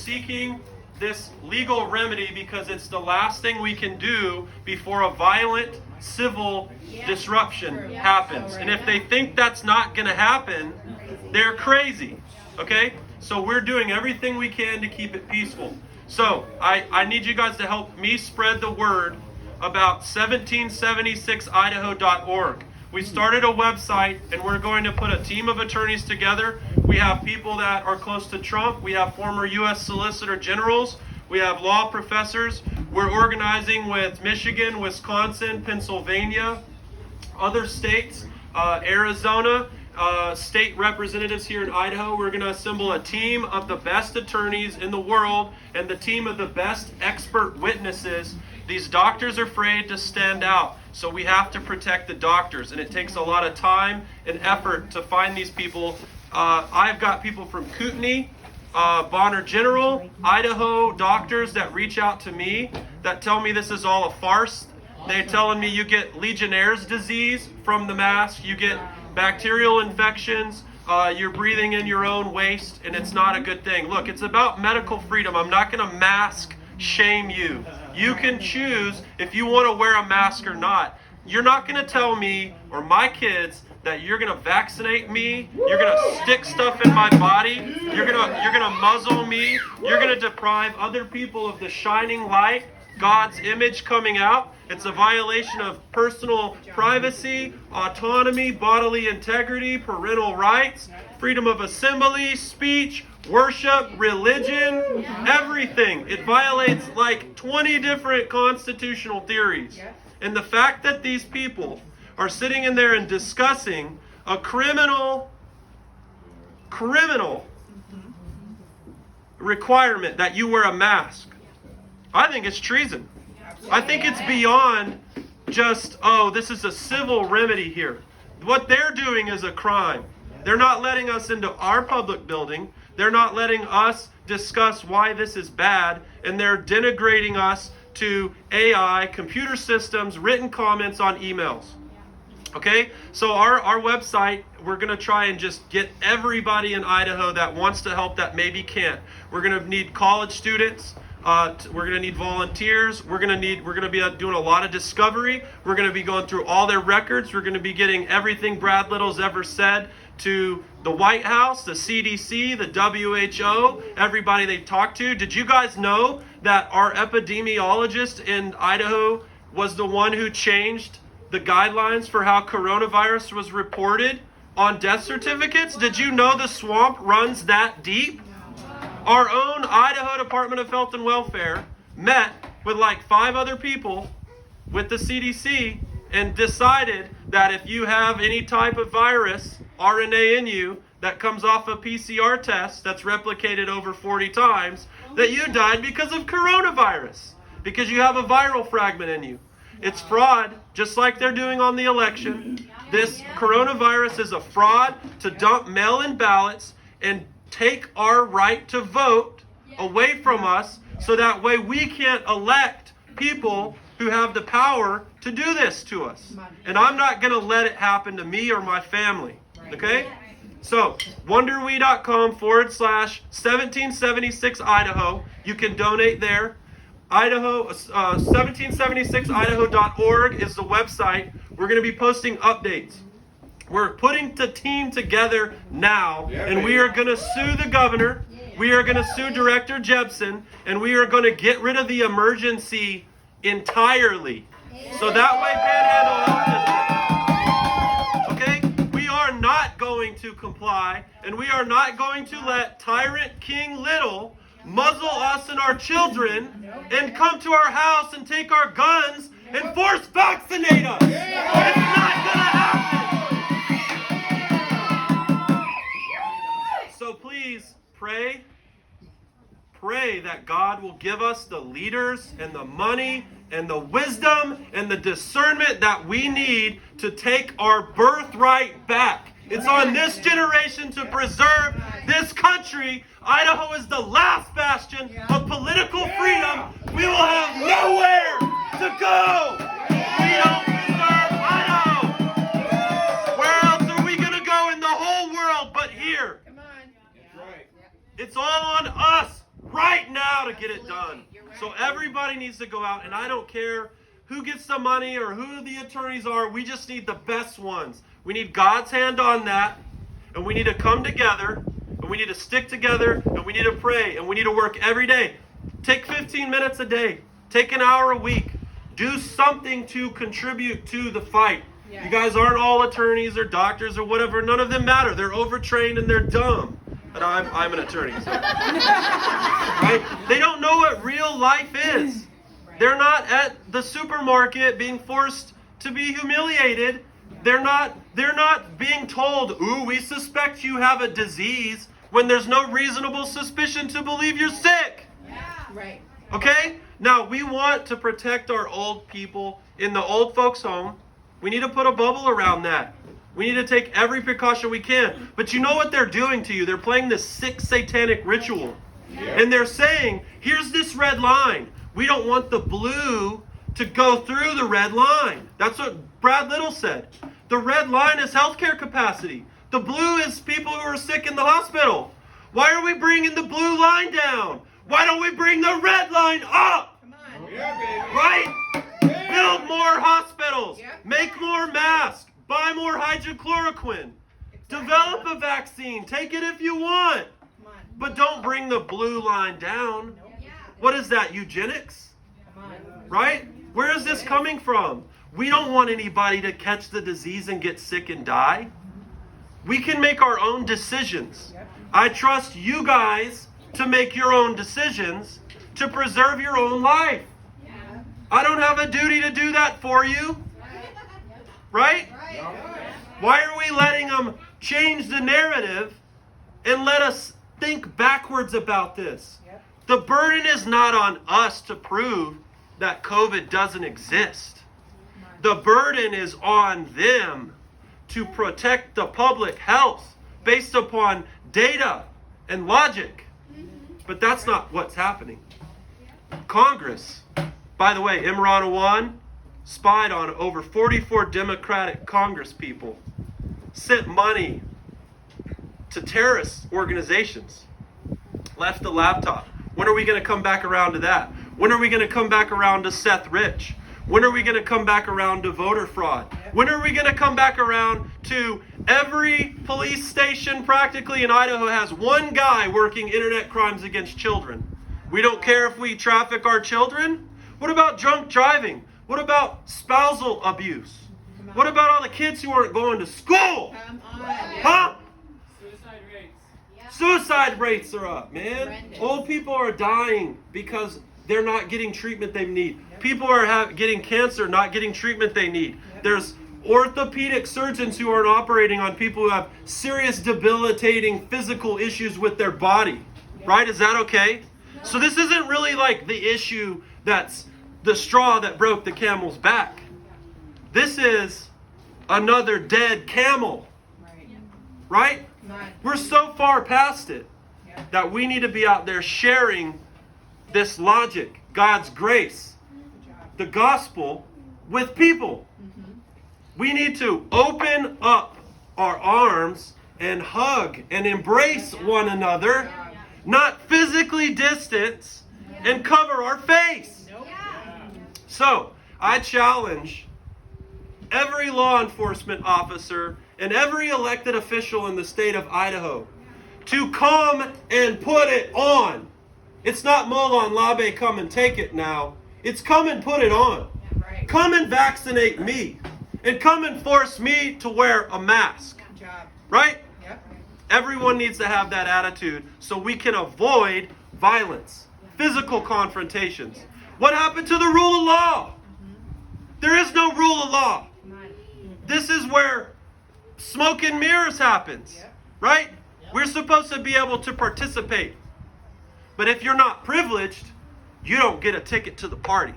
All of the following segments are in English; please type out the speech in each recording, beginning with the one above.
seeking this legal remedy because it's the last thing we can do before a violent civil disruption happens. And if they think that's not going to happen, they're crazy. Okay? So we're doing everything we can to keep it peaceful. So I need you guys to help me spread the word about 1776idaho.org. We started a website, and we're going to put a team of attorneys together. We have people that are close to Trump. We have former U.S. Solicitor Generals. We have law professors. We're organizing with Michigan, Wisconsin, Pennsylvania, other states, Arizona, state representatives here in Idaho. We're going to assemble a team of the best attorneys in the world and the team of the best expert witnesses. These doctors are afraid to stand out, so we have to protect the doctors, and it takes a lot of time and effort to find these people. I've got people from Kootenai, Bonner General, Idaho doctors that reach out to me that tell me this is all a farce. They're telling me you get Legionnaire's disease from the mask, you get bacterial infections, you're breathing in your own waste, and it's not a good thing. Look, it's about medical freedom. I'm not going to mask shame you. You can choose if you want to wear a mask or not. You're not going to tell me or my kids that you're going to vaccinate me, you're going to stick stuff in my body, you're going to muzzle me, you're going to deprive other people of the shining light, God's image coming out. It's a violation of personal privacy, autonomy, bodily integrity, parental rights, freedom of assembly, speech, worship, religion, everything. It violates like 20 different constitutional theories. And the fact that these people are sitting in there and discussing a criminal requirement that you wear a mask, I think it's treason. I think it's beyond just, oh, this is a civil remedy here. What they're doing is a crime. They're not letting us into our public building. They're not letting us discuss why this is bad, and they're denigrating us to AI, computer systems, written comments on emails. Okay? So our website, we're going to try and just get everybody in Idaho that wants to help that maybe can't. We're going to need college students. We're going to need volunteers. We're going to be doing a lot of discovery. We're going to be going through all their records. We're going to be getting everything Brad Little's ever said to the White House, the CDC, the WHO, everybody they've talked to. Did you guys know that our epidemiologist in Idaho was the one who changed the guidelines for how coronavirus was reported on death certificates? Did you know the swamp runs that deep? Our own Idaho Department of Health and Welfare met with like 5 other people with the CDC and decided that if you have any type of virus, RNA in you, that comes off a PCR test that's replicated over 40 times, that you died because of coronavirus, because you have a viral fragment in you. It's fraud, just like they're doing on the election. This coronavirus is a fraud to dump mail-in ballots and take our right to vote away from us, so that way we can't elect people who have the power to do this to us. And I'm not going to let it happen to me or my family. Okay? So, wonderwe.com/1776idaho. You can donate there. 1776idaho.org is the website. We're going to be posting updates. We're putting the team together now, and we are going to sue the governor. We are going to sue Director Jepsen, and we are going to get rid of the emergency entirely. So that way Panhandle Health District. Okay? We are not going to comply, and we are not going to let Tyrant King Little muzzle us and our children and come to our house and take our guns and force vaccinate us. It's not going to happen. So please pray that God will give us the leaders and the money and the wisdom and the discernment that we need to take our birthright back. It's on this generation to preserve this country. Idaho is the last bastion of political freedom. We will have nowhere to go. We don't deserve Idaho. Where else are we going to go in the whole world but here? It's all on us right to get it done. So everybody needs to go out, and I don't care who gets the money or who the attorneys are. We just need the best ones. We need God's hand on that, and we need to come together, and we need to stick together, and we need to pray, and we need to work every day. Take 15 minutes a day. Take an hour a week. Do something to contribute to the fight. Yeah. You guys aren't all attorneys or doctors or whatever. None of them matter. They're overtrained and they're dumb. And I'm an attorney. So. Right? They don't know what real life is. They're not at the supermarket being forced to be humiliated. They're not being told, ooh, we suspect you have a disease, when there's no reasonable suspicion to believe you're sick. Yeah. Right. Okay? Now, we want to protect our old people in the old folks' home. We need to put a bubble around that. We need to take every precaution we can. But you know what they're doing to you? They're playing this sick satanic ritual. Yeah. And they're saying, here's this red line. We don't want the blue to go through the red line. That's what Brad Little said. The red line is healthcare capacity. The blue is people who are sick in the hospital. Why are we bringing the blue line down? Why don't we bring the red line up? Come on. Yeah, baby. Right? Yeah. Build more hospitals. Yep. Make more masks. Buy more hydrochloroquine. Exactly. Develop a vaccine. Take it if you want. Come on. But don't bring the blue line down. Nope. Yeah. What is that, eugenics? Come on. Right? Where is this coming from? We don't want anybody to catch the disease and get sick and die. We can make our own decisions. Yep. I trust you guys to make your own decisions to preserve your own life. Yeah. I don't have a duty to do that for you. Right? Right. Why are we letting them change the narrative and let us think backwards about this? Yep. The burden is not on us to prove that COVID doesn't exist. The burden is on them to protect the public health based upon data and logic. But that's not what's happening. Congress, by the way, Imran Awan spied on over 44 Democratic Congress people, sent money to terrorist organizations, left the laptop. When are we going to come back around to that? When are we going to come back around to Seth Rich? When are we going to come back around to voter fraud? When are we going to come back around to every police station practically in Idaho has one guy working internet crimes against children? We don't care if we traffic our children. What about drunk driving? What about spousal abuse? What about all the kids who aren't going to school? Come on. Huh? Suicide rates. Yeah. Suicide rates are up, man. Horrendous. Old people are dying because they're not getting treatment they need. People are getting cancer, not getting treatment they need. There's orthopedic surgeons who aren't operating on people who have serious debilitating physical issues with their body. Right? Is that okay? So this isn't really like the issue that's the straw that broke the camel's back. This is another dead camel. Right. Right? Come on. We're so far past it that we need to be out there sharing this logic, God's grace, Good job. the gospel with people. We need to open up our arms and hug and embrace one another, not physically distance and cover our face. Nope. So, I challenge every law enforcement officer and every elected official in the state of Idaho to come and put it on. It's not Molon Labe, come and take it now. It's come and put it on. Right. Come and vaccinate me. And come and force me to wear a mask. Good job. Right? Yep. Everyone needs to have that attitude so we can avoid violence, physical confrontations. What happened to the rule of law? There is no rule of law. Come on. This is where smoke and mirrors happens. Yep. Right? We're supposed to be able to participate. But if you're not privileged, you don't get a ticket to the party.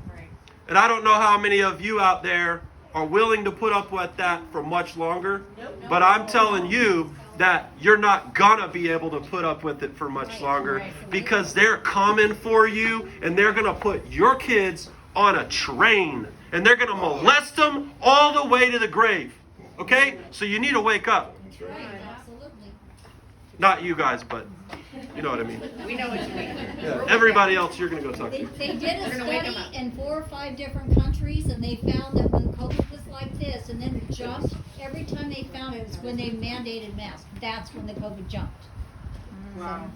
Right. And I don't know how many of you out there are willing to put up with that for much longer. But I'm telling you that you're not gonna be able to put up with it for much longer, because they're coming for you and they're gonna put your kids on a train and they're gonna molest them all the way to the grave. Okay? So you need to wake up. Right. Absolutely. Not you guys, but You know what I mean? We know what you mean. Yeah. Everybody else, you're going to go talk They, to. they did a We're gonna wake 'em study up. in 4 or 5 different countries, and they found that when COVID was like this, and then just every time they found it was when they mandated masks. That's when the COVID jumped. Wow.